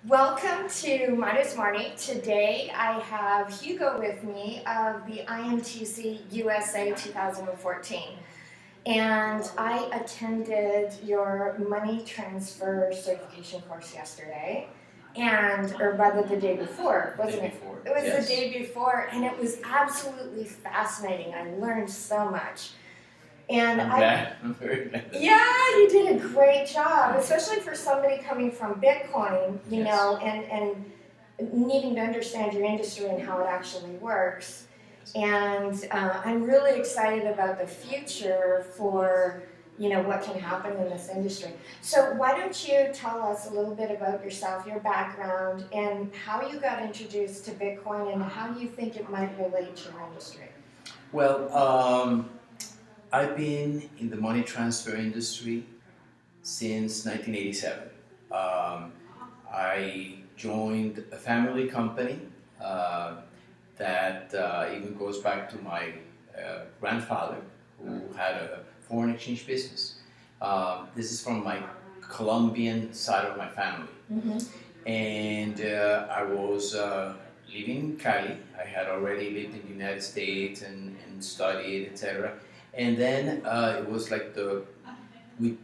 Welcome to Modest Morning. Today I have Hugo with me of the IMTC USA 2014. And I attended your money transfer certification course yesterday, or rather the day before, wasn't it? It was the day before, and it was absolutely fascinating. I learned so much. And I'm very glad. Yeah, you did a great job, especially for somebody coming from Bitcoin, you know, and needing to understand your industry and how it actually works. And I'm really excited about the future for, what can happen in this industry. So why don't you tell us a little bit about yourself, your background, and how you got introduced to Bitcoin and how you think it might relate to your industry? Well, I've been in the money transfer industry since 1987. I joined a family company that even goes back to my grandfather, who had a foreign exchange business. This is from my Colombian side of my family. Mm-hmm. And I was living in Cali. I had already lived in the United States and studied, etc. And then it was like we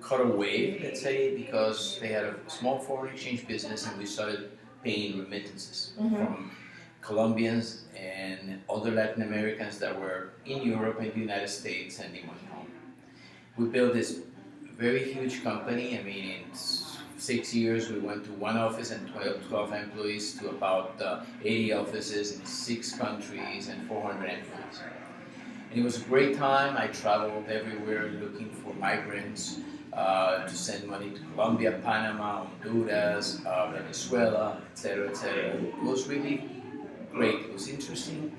caught a wave, let's say, because they had a small foreign exchange business, and we started paying remittances from Colombians and other Latin Americans that were in Europe and the United States sending money home. We built this very huge company. I mean, in 6 years, we went to one office and 12 employees to about 80 offices in 6 countries and 400 employees. And it was a great time. I traveled everywhere looking for migrants to send money to Colombia, Panama, Honduras, Venezuela, etc., etc. It was really great. It was interesting.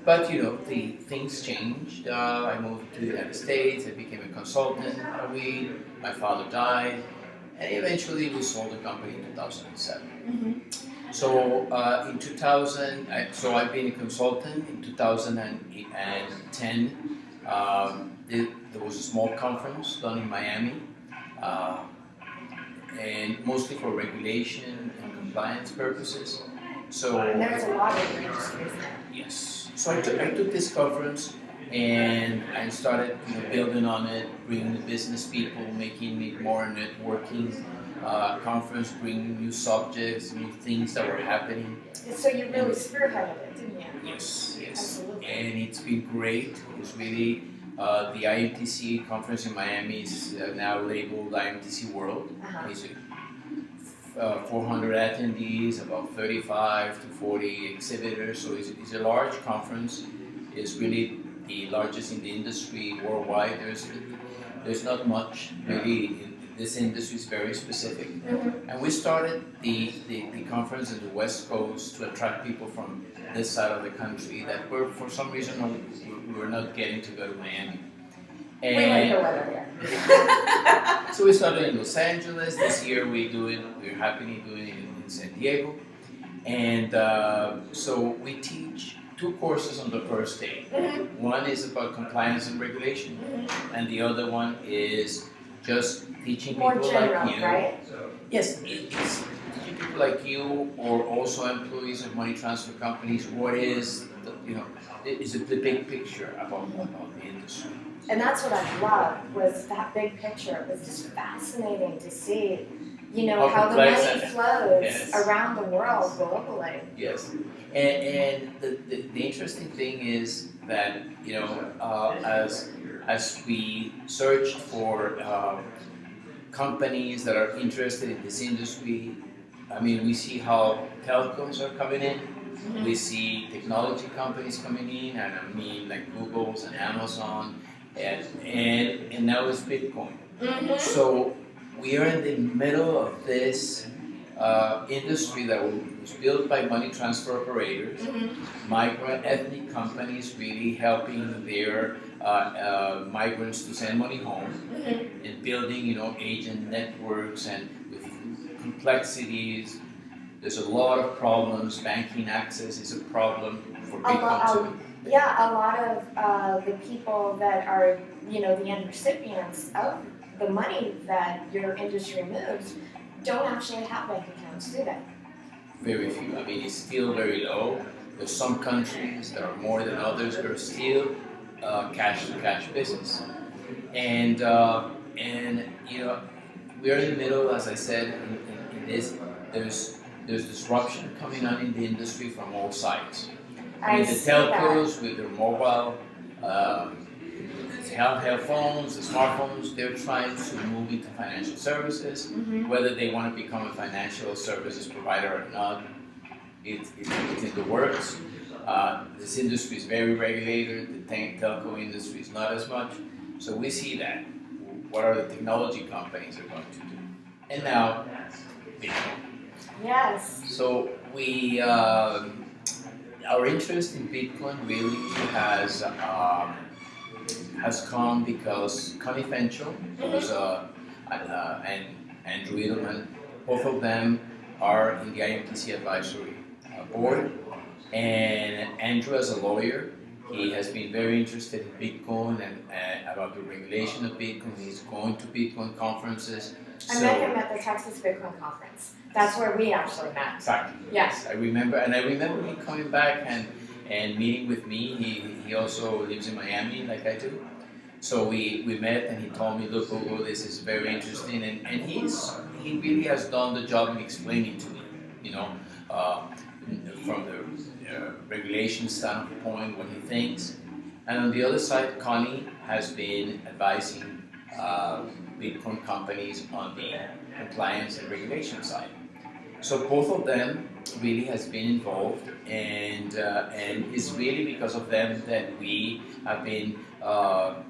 But the things changed. I moved to the United States. I became a consultant. My father died, and eventually we sold the company in 2007. Mm-hmm. So in 2000, I've been a consultant. In 2010, there was a small conference done in Miami, uh, and mostly for regulation and compliance purposes. So and there's a lot of industries there. yes. So I took this conference and I started building on it, bringing the business people, making it more networking conference, bringing new subjects, new things that were happening. So you really spearheaded it, didn't you? Yes, yes. Absolutely. And it's been great. It was really the IMTC conference in Miami is now labeled IMTC World. Uh-huh. It's 400 attendees, about 35 to 40 exhibitors. So it's a large conference. It's really the largest in the industry worldwide. There's not much really in this industry. Is very specific. Mm-hmm. And we started the conference in the West Coast to attract people from this side of the country that were, for some reason, we were not getting to go to Miami. And we like the weather here. So we started in Los Angeles. This year we're happily doing it in San Diego. And so we teach 2 courses on the first day. Mm-hmm. One is about compliance and regulation, and the other one is just teaching More people general, like you. Right? Yes, it's teaching people like you or also employees of money transfer companies what is the big picture about the industry. And that's what I loved, was that big picture. It was just fascinating to see, how the money flows around the world globally. Yes, and the interesting thing is that as we searched for companies that are interested in this industry, I mean, we see how telecoms are coming in. Mm-hmm. We see technology companies coming in, and I mean like Google's and Amazon, and now it's Bitcoin. Mm-hmm. So we are in the middle of this industry that was built by money transfer operators, migrant ethnic companies really helping their migrants to send money home, and building agent networks and with complexities. There's a lot of problems. Banking access is a problem for Bitcoin. Yeah, a lot of the people that are, the end recipients of the money that your industry moves don't actually have bank accounts, do they? Very few. I mean, it's still very low. There's some countries that are more than others, but are still cash-to-cash business. And you know, we're in the middle, as I said, in this. There's disruption coming on in the industry from all sides. I mean, the telcos with their mobile, health phones, the smartphones, they're trying to move into financial services. Whether they want to become a financial services provider or not, it's in the works. This industry is very regulated. The telco industry is not as much. So we see that. What are the technology companies are going to do? And now, Bitcoin. Yes. So we, our interest in Bitcoin really has come because Connie Fenchel was, and Andrew Edelman, both of them are in the IMTC advisory board. And Andrew, as a lawyer, he has been very interested in Bitcoin and about the regulation of Bitcoin. He's going to Bitcoin conferences. I met him at the Texas Bitcoin conference. That's where we actually met. Exactly. Yes. I remember him coming back and meeting with me. He also lives in Miami, like I do. So we met, and he told me, look, Hugo, this is very interesting, and he really has done the job in explaining to me, you know, from the regulation standpoint, what he thinks. And on the other side, Connie has been advising Bitcoin companies on the compliance and regulation side. So both of them really has been involved, and it's really because of them that we have been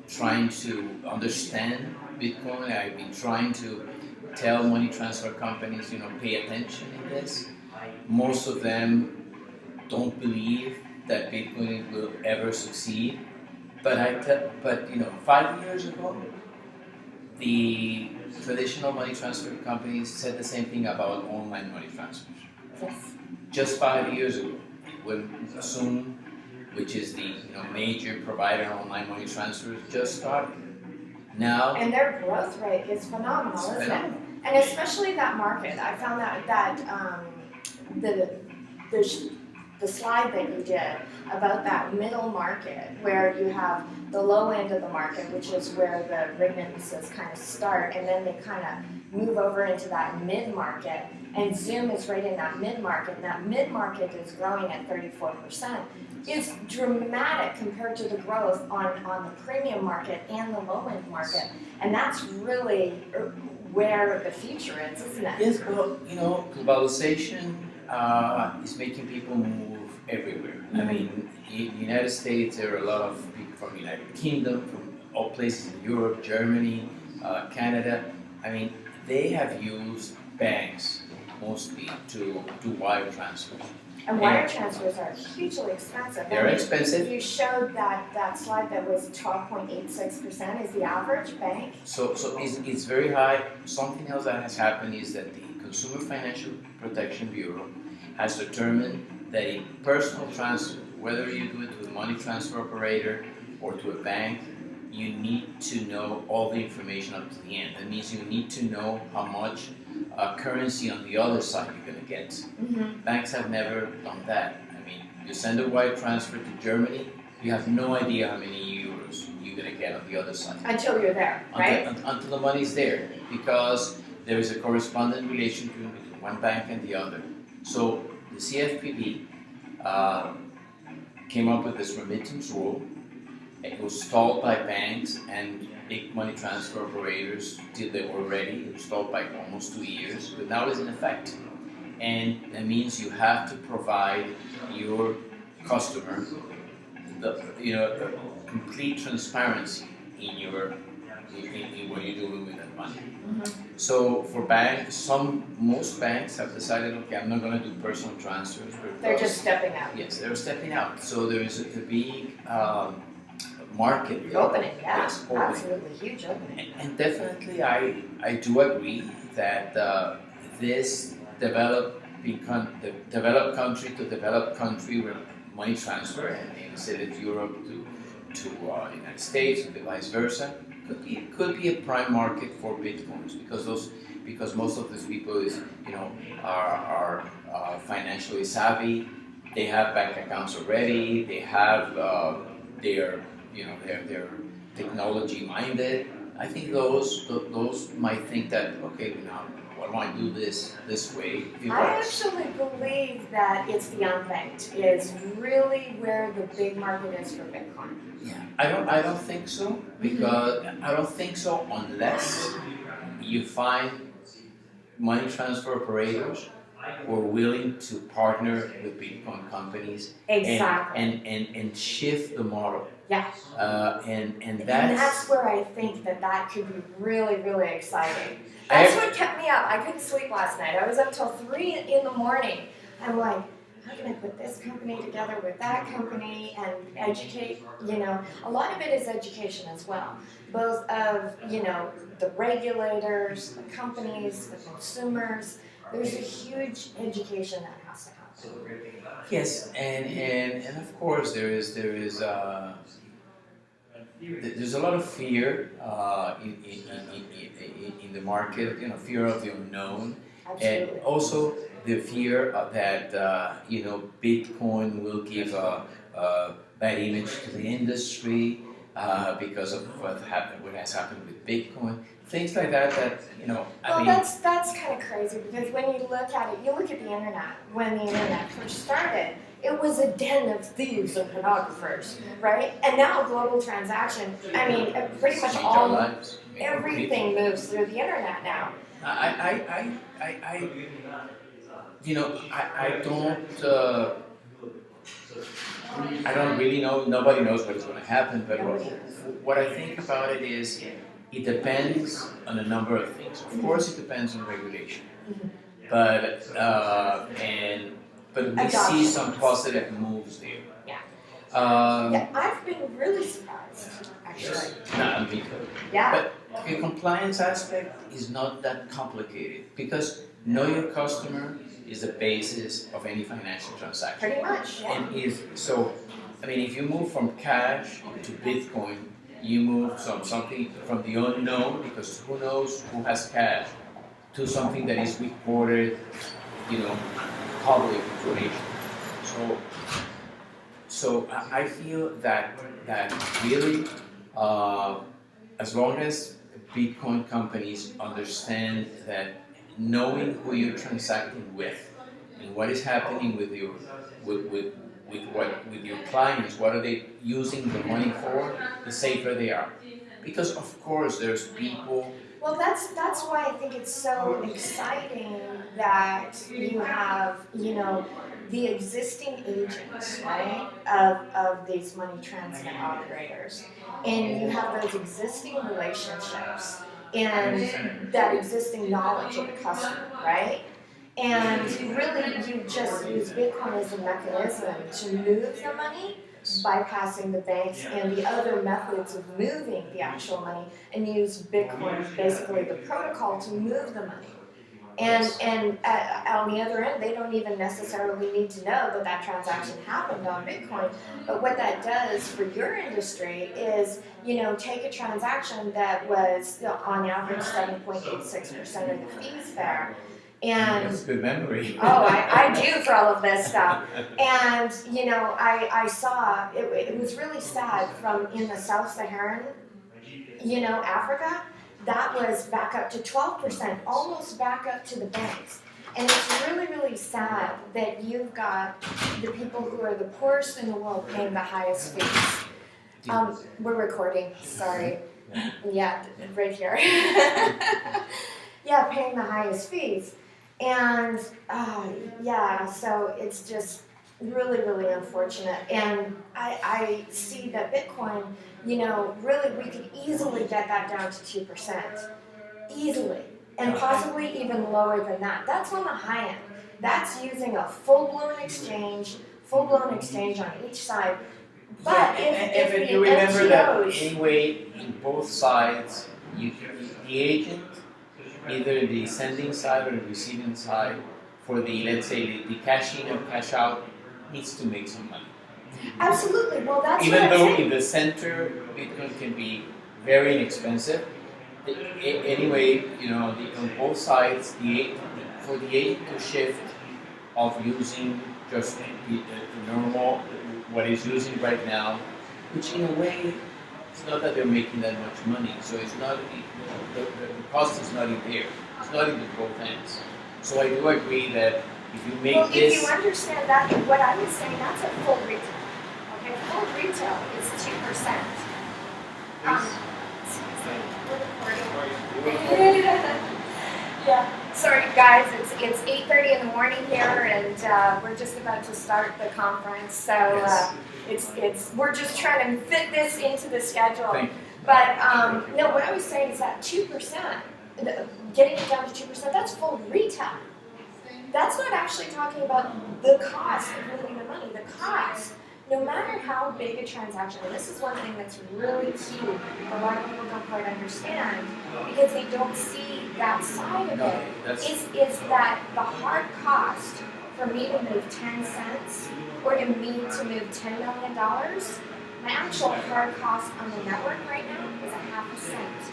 trying to understand Bitcoin. I've been trying to tell money transfer companies, you know, pay attention in this. Most of them don't believe that Bitcoin will ever succeed, but you know, 5 years ago, the traditional money transfer companies said the same thing about online money transfers. Yes. Just 5 years ago, when Zoom, which is the major provider of online money transfers, just started. Now, and their growth rate is phenomenal, isn't it? And especially that market. I found that the slide that you did about that middle market, where you have the low end of the market, which is where the remittances kind of start, and then they kind of move over into that mid-market, and Zoom is right in that mid-market, and that mid-market is growing at 34%. It's dramatic compared to the growth on the premium market and the low-end market, and that's really where the future is, isn't it? Yes, well, globalization is making people move everywhere. Mm-hmm. I mean, in the United States, there are a lot of people from the United Kingdom, from all places in Europe, Germany, Canada. I mean, they have used banks mostly to do wire transfers. And wire transfers are hugely expensive. They're expensive. You showed that slide that was 12.86% is the average bank. So it's very high. Something else that has happened is that the Consumer Financial Protection Bureau has determined that a personal transfer, whether you do it to a money transfer operator or to a bank, you need to know all the information up to the end. That means you need to know how much currency on the other side you're going to get. Mm-hmm. Banks have never done that. I mean, you send a wire transfer to Germany, you have no idea how many euros you're going to get on the other side. Until you're there, right? Until the money's there, because there is a correspondent relation between one bank and the other. So the CFPB came up with this remittance rule. It was stalled by banks and big money transfer operators till they were ready. It was stalled by almost 2 years, but now it's in effect. And that means you have to provide your customer the complete transparency in what you're doing with that money. Mm-hmm. So for banks, most banks have decided, okay, I'm not going to do personal transfers. They're just stepping out. Yes, they're stepping out. So there is a big market opening, yeah, yes, absolutely huge opening. And definitely, I do agree that this developed country to developed country where money transfer, and maybe say that Europe to United States, or vice versa, could be a prime market for bitcoins, because those because most of these people is, are financially savvy. They have bank accounts already. They have they're technology minded. I think those might think that, okay, why don't I do this way? It I works. actually believe that it's the unbanked is really where the big market is for Bitcoin. Yeah, I don't think so, because I don't think so unless you find money transfer operators who are willing to partner with Bitcoin companies Exactly. and shift the model. Yeah. And that's where I think that could be really, really exciting. That's what kept me up. I couldn't sleep last night. I was up till 3 in the morning. I'm like, how can I put this company together with that company and educate? A lot of it is education as well, both of the regulators, the companies, the consumers. There's a huge education that has to happen. Yes, and of course there's a lot of fear in the market, fear of the unknown. Absolutely. And also the fear that Bitcoin will give a bad image to the industry because of what has happened with Bitcoin, things like that. That's kind of crazy, because when you look at it, you look at the internet. When the internet first started, it was a den of thieves and pornographers, right? And now global transaction, pretty much everything moves through the internet now. I don't really know. Nobody knows what is going to happen. But what I think about it is, it depends on a number of things. Of course, it depends on regulation. But we see some positive moves there. Yeah, I've been really surprised, actually. Me too. Yeah. But the compliance aspect is not that complicated, because know your customer is the basis of any financial transaction. Pretty much, yeah. And if you move from cash to Bitcoin, you move something from the unknown, because who knows who has cash, to something that is recorded, public information. So I feel that really, as long as Bitcoin companies understand that knowing who you're transacting with and what is happening with your clients, what are they using the money for, the safer they are. Because of course there's people. Well, that's why I think it's so exciting that you have, the existing agents, right, of these money transfer operators. And you have those existing relationships and that existing knowledge of the customer, right? And really, you just use Bitcoin as a mechanism to move the money, bypassing the banks and the other methods of moving the actual money, and use Bitcoin, basically the protocol, to move the money. And on the other end, they don't even necessarily need to know that transaction happened on Bitcoin. But what that does for your industry is, take a transaction that was on average 7.86% of the fees there. And that's good memory. I do for all of this stuff. And I saw it was really sad from in the Sub-Saharan, Africa. That was back up to 12%, almost back up to the banks. And it's really, really sad that you've got the people who are the poorest in the world paying the highest fees. We're recording, sorry. Yeah, right here. Yeah, paying the highest fees. And so it's just really, really unfortunate. And I see that Bitcoin, really we could easily get that down to 2%. Easily. And possibly even lower than that. That's on the high end. That's using a full-blown exchange on each side. But if you remember that anyway, in both sides, the agent, either the sending side or the receiving side, for let's say the cash in and cash out, needs to make some money. Absolutely. Well, that's even though in the center, Bitcoin can be very inexpensive. Anyway, on both sides, for the agent to shift of using just the normal, what he's using right now, which in a way, it's not that they're making that much money, so it's not, the cost is not in there, it's not in the both ends. So I do agree that if you make this... if you understand that, what I was saying, that's a full retail. Okay, full retail is 2%. Yeah. Sorry guys, it's 8:30 in the morning here, and we're just about to start the conference. So we're just trying to fit this into the schedule. Thank you. But no, what I was saying is that 2%, getting it down to 2%, that's full retail. That's not actually talking about the cost of moving the money. The cost, no matter how big a transaction, and this is one thing that's really key, a lot of people don't quite understand, because they don't see that side of it, is that the hard cost for me to move 10 cents or to me to move $10 million, my actual hard cost on the network right now is a half a cent.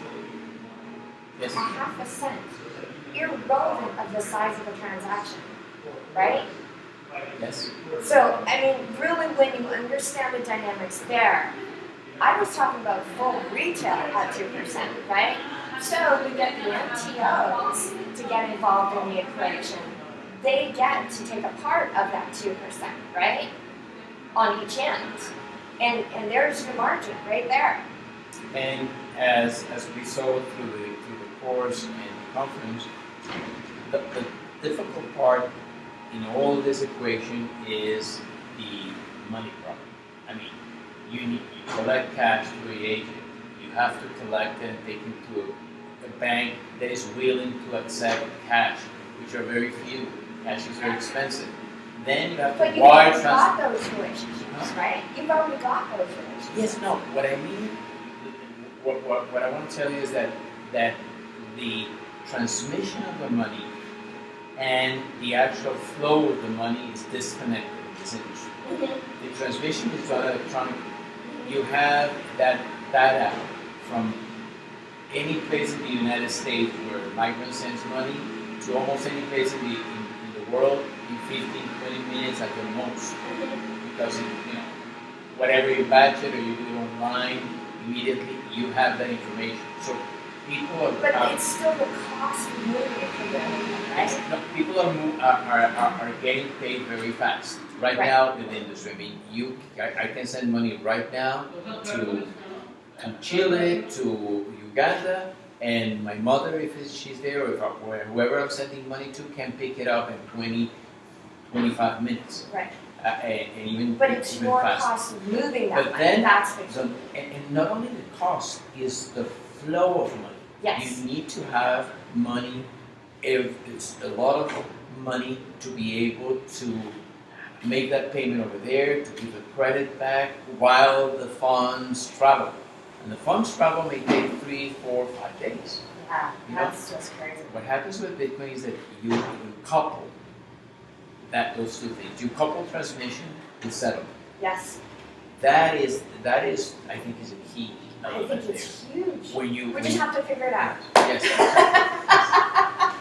Yes. A half a cent. Irrelevant of the size of the transaction, right? Yes. So, I mean, really when you understand the dynamics there, I was talking about full retail at 2%, right? So you get the MTOs to get involved in the equation. They get to take a part of that 2%, right? On each end. And there's your margin right there. And as we saw through the course and the conference, the difficult part in all this equation is the money problem. I mean, you collect cash through the agent. You have to collect it and take it to a bank that is willing to accept cash, which are very few. Cash is very expensive. Then you have to wire transfer. But you've already got those relationships, right? You've already got those relationships. Yes, no. What I mean, what I want to tell you is that the transmission of the money and the actual flow of the money is disconnected in this industry. Mm-hmm. The transmission is done electronically. You have that data from any place in the United States where a migrant sends money to almost any place in the world in 15, 20 minutes at the most. Mm-hmm. Because whatever you batch it or you do it online, immediately you have that information. So people are... But it's still the cost of moving it for them, right? No, people are getting paid very fast. Right now in the industry, I mean, I can send money right now to Chile, to Uganda, and my mother, if she's there, or whoever I'm sending money to, can pick it up in 20, 25 minutes. Right. And even but it's even more faster. cost of moving that but money. Then, that's the key. And not only the cost, is the flow of money. Yes. You need to have money. If it's a lot of money to be able to make that payment over there, to give the credit back while the funds travel. And the funds travel may take 3, 4, 5 days. Yeah, that's just crazy. What happens with Bitcoin is that you couple those two things. You couple transmission with settlement. Yes. That is, I think, is a key element. I think it's huge. We just have to figure it out. Yes.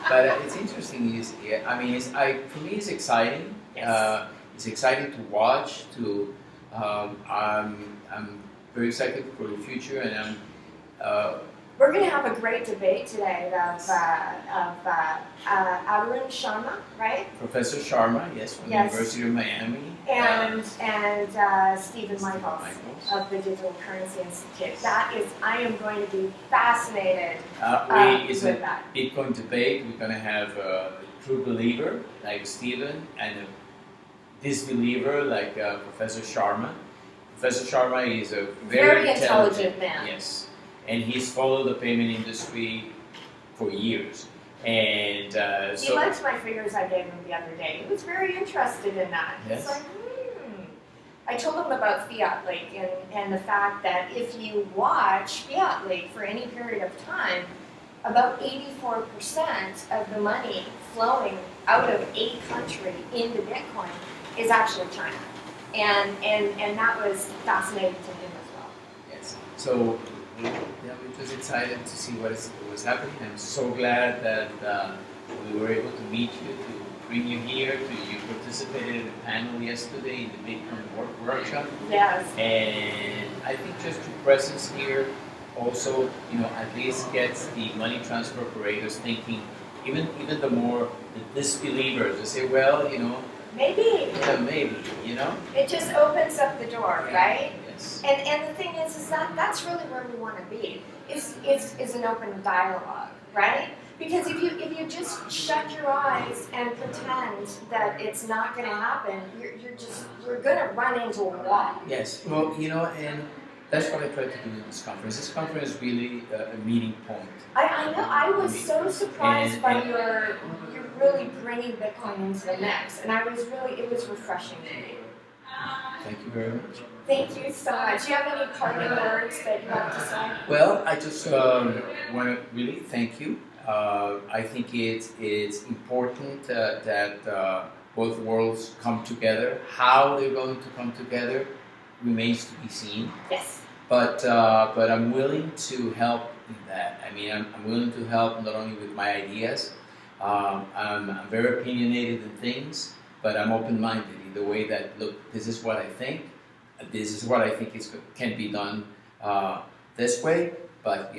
But it's interesting. For me, it's exciting. Yes. It's exciting to watch. I'm very excited for the future, and we're going to have a great debate today of Arun Sharma, right? Professor Sharma, yes, from the University of Miami, and Stephen Michaels of the Digital Currency Institute. I am going to be fascinated with that. Bitcoin debate. We're going to have a true believer like Stephen and a disbeliever like Professor Sharma. Professor Sharma is a very intelligent man. Yes, and he's followed the payment industry for years. And he liked my figures I gave him the other day. He was very interested in that. Yes. He's like, I told him about Fiat Lake and the fact that if you watch Fiat Lake for any period of time, about 84% of the money flowing out of a country into Bitcoin is actually China. And that was fascinating to him as well. Yes. So we're just excited to see what's happening. I'm so glad that we were able to meet you, to bring you here. You participated in the panel yesterday in the Bitcoin workshop. Yes. And I think just your presence here also, at least gets the money transfer operators thinking. Even the more the disbelievers, they say, well, maybe. Yeah, maybe, It just opens up the door, Yeah. right? Yes. And the thing is that that's really where we want to be. Is an open dialogue, right? Because if you just shut your eyes and pretend that it's not going to happen, you're going to run into a wall. Yes. Well, and that's what I try to do in this conference. This conference is really a meeting point. I know. I was so surprised by your really bringing Bitcoin into the mix, and it was refreshing to me. Thank you very much. Thank you so much. Do you have any parting words that you have to say? Well, I just want to really thank you. I think it's important that both worlds come together. How they're going to come together remains to be seen. Yes. But I'm willing to help in that. I mean, I'm willing to help not only with my ideas. I'm very opinionated in things, but I'm open-minded in the way that, look, this is what I think. This is what I think can be done this way. But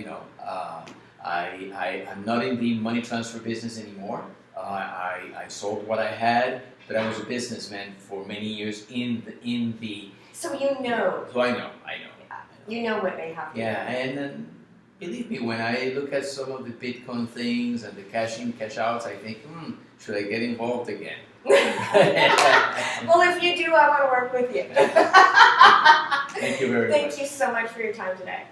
I'm not in the money transfer business anymore. I sold what I had, but I was a businessman for many years in the. So you know. So I know. You know what they have to do. Yeah, and believe me, when I look at some of the Bitcoin things and the cash in, cash outs, I think, should I get involved again? Well, if you do, I want to work with you. Thank you very much. Thank you so much for your time today.